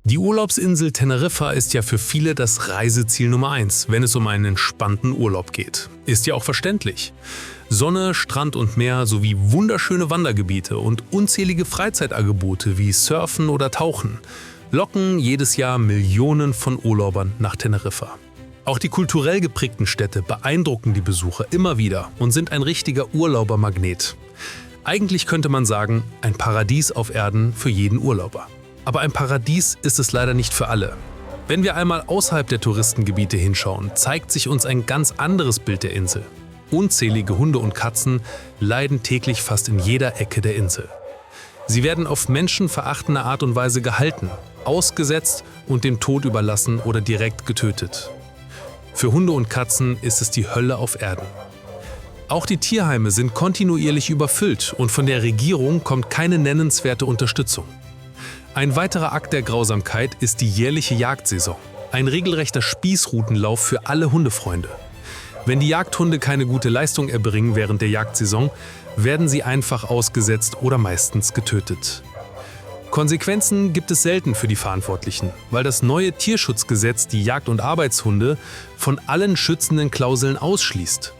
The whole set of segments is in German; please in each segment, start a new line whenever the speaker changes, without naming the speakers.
Die Urlaubsinsel Teneriffa ist ja für viele das Reiseziel Nummer 1, wenn es um einen entspannten Urlaub geht. Ist ja auch verständlich. Sonne, Strand und Meer sowie wunderschöne Wandergebiete und unzählige Freizeitangebote wie Surfen oder Tauchen locken jedes Jahr Millionen von Urlaubern nach Teneriffa. Auch die kulturell geprägten Städte beeindrucken die Besucher immer wieder und sind ein richtiger Urlaubermagnet. Eigentlich könnte man sagen, ein Paradies auf Erden für jeden Urlauber. Aber ein Paradies ist es leider nicht für alle. Wenn wir einmal außerhalb der Touristengebiete hinschauen, zeigt sich uns ein ganz anderes Bild der Insel. Unzählige Hunde und Katzen leiden täglich fast in jeder Ecke der Insel. Sie werden auf menschenverachtende Art und Weise gehalten, ausgesetzt und dem Tod überlassen oder direkt getötet. Für Hunde und Katzen ist es die Hölle auf Erden. Auch die Tierheime sind kontinuierlich überfüllt und von der Regierung kommt keine nennenswerte Unterstützung. Ein weiterer Akt der Grausamkeit ist die jährliche Jagdsaison. Ein regelrechter Spießrutenlauf für alle Hundefreunde. Wenn die Jagdhunde keine gute Leistung erbringen während der Jagdsaison, werden sie einfach ausgesetzt oder meistens getötet. Konsequenzen gibt es selten für die Verantwortlichen, weil das neue Tierschutzgesetz die Jagd- und Arbeitshunde von allen schützenden Klauseln ausschließt.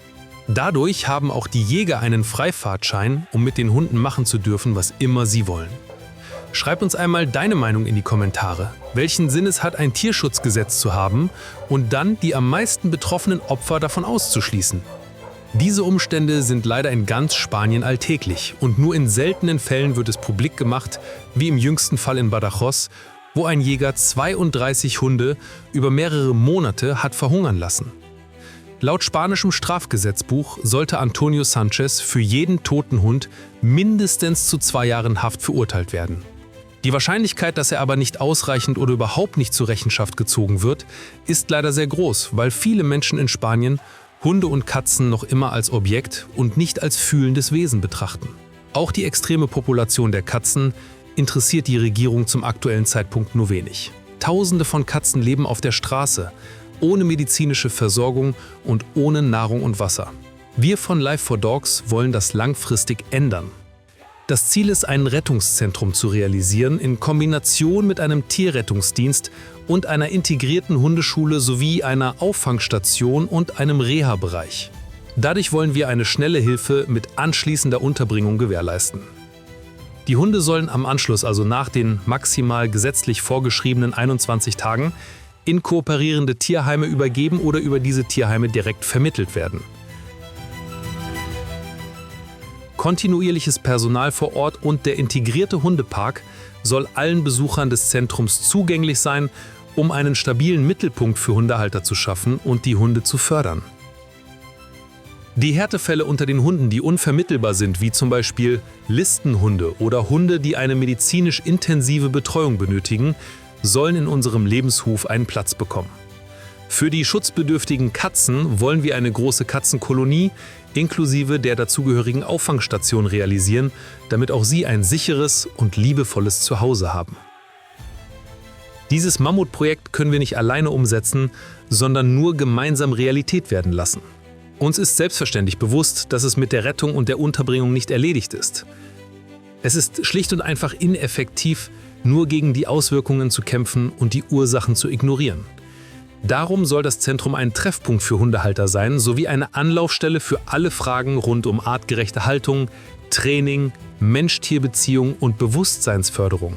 Dadurch haben auch die Jäger einen Freifahrtschein, um mit den Hunden machen zu dürfen, was immer sie wollen. Schreib uns einmal deine Meinung in die Kommentare. Welchen Sinn es hat, ein Tierschutzgesetz zu haben und dann die am meisten betroffenen Opfer davon auszuschließen? Diese Umstände sind leider in ganz Spanien alltäglich und nur in seltenen Fällen wird es publik gemacht, wie im jüngsten Fall in Badajoz, wo ein Jäger 32 Hunde über mehrere Monate hat verhungern lassen. Laut spanischem Strafgesetzbuch sollte Antonio Sanchez für jeden toten Hund mindestens zu 2 Jahren Haft verurteilt werden. Die Wahrscheinlichkeit, dass er aber nicht ausreichend oder überhaupt nicht zur Rechenschaft gezogen wird, ist leider sehr groß, weil viele Menschen in Spanien Hunde und Katzen noch immer als Objekt und nicht als fühlendes Wesen betrachten. Auch die extreme Population der Katzen interessiert die Regierung zum aktuellen Zeitpunkt nur wenig. Tausende von Katzen leben auf der Straße, ohne medizinische Versorgung und ohne Nahrung und Wasser. Wir von Life for Dogs wollen das langfristig ändern. Das Ziel ist, ein Rettungszentrum zu realisieren in Kombination mit einem Tierrettungsdienst und einer integrierten Hundeschule sowie einer Auffangstation und einem Reha-Bereich. Dadurch wollen wir eine schnelle Hilfe mit anschließender Unterbringung gewährleisten. Die Hunde sollen am Anschluss, also nach den maximal gesetzlich vorgeschriebenen 21 Tagen, in kooperierende Tierheime übergeben oder über diese Tierheime direkt vermittelt werden. Kontinuierliches Personal vor Ort und der integrierte Hundepark soll allen Besuchern des Zentrums zugänglich sein, um einen stabilen Mittelpunkt für Hundehalter zu schaffen und die Hunde zu fördern. Die Härtefälle unter den Hunden, die unvermittelbar sind, wie zum Beispiel Listenhunde oder Hunde, die eine medizinisch intensive Betreuung benötigen, sollen in unserem Lebenshof einen Platz bekommen. Für die schutzbedürftigen Katzen wollen wir eine große Katzenkolonie inklusive der dazugehörigen Auffangstation realisieren, damit auch sie ein sicheres und liebevolles Zuhause haben. Dieses Mammutprojekt können wir nicht alleine umsetzen, sondern nur gemeinsam Realität werden lassen. Uns ist selbstverständlich bewusst, dass es mit der Rettung und der Unterbringung nicht erledigt ist. Es ist schlicht und einfach ineffektiv, nur gegen die Auswirkungen zu kämpfen und die Ursachen zu ignorieren. Darum soll das Zentrum ein Treffpunkt für Hundehalter sein, sowie eine Anlaufstelle für alle Fragen rund um artgerechte Haltung, Training, Mensch-Tier-Beziehung und Bewusstseinsförderung.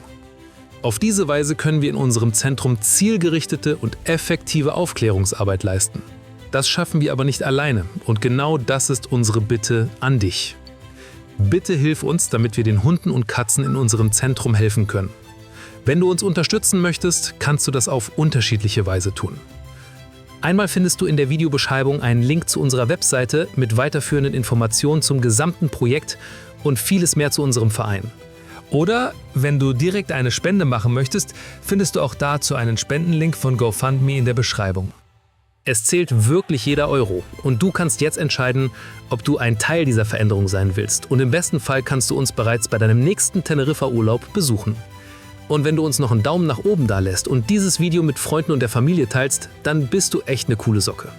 Auf diese Weise können wir in unserem Zentrum zielgerichtete und effektive Aufklärungsarbeit leisten. Das schaffen wir aber nicht alleine und genau das ist unsere Bitte an dich. Bitte hilf uns, damit wir den Hunden und Katzen in unserem Zentrum helfen können. Wenn du uns unterstützen möchtest, kannst du das auf unterschiedliche Weise tun. Einmal findest du in der Videobeschreibung einen Link zu unserer Webseite mit weiterführenden Informationen zum gesamten Projekt und vieles mehr zu unserem Verein. Oder wenn du direkt eine Spende machen möchtest, findest du auch dazu einen Spendenlink von GoFundMe in der Beschreibung. Es zählt wirklich jeder Euro und du kannst jetzt entscheiden, ob du ein Teil dieser Veränderung sein willst. Und im besten Fall kannst du uns bereits bei deinem nächsten Teneriffa-Urlaub besuchen. Und wenn du uns noch einen Daumen nach oben da lässt und dieses Video mit Freunden und der Familie teilst, dann bist du echt eine coole Socke.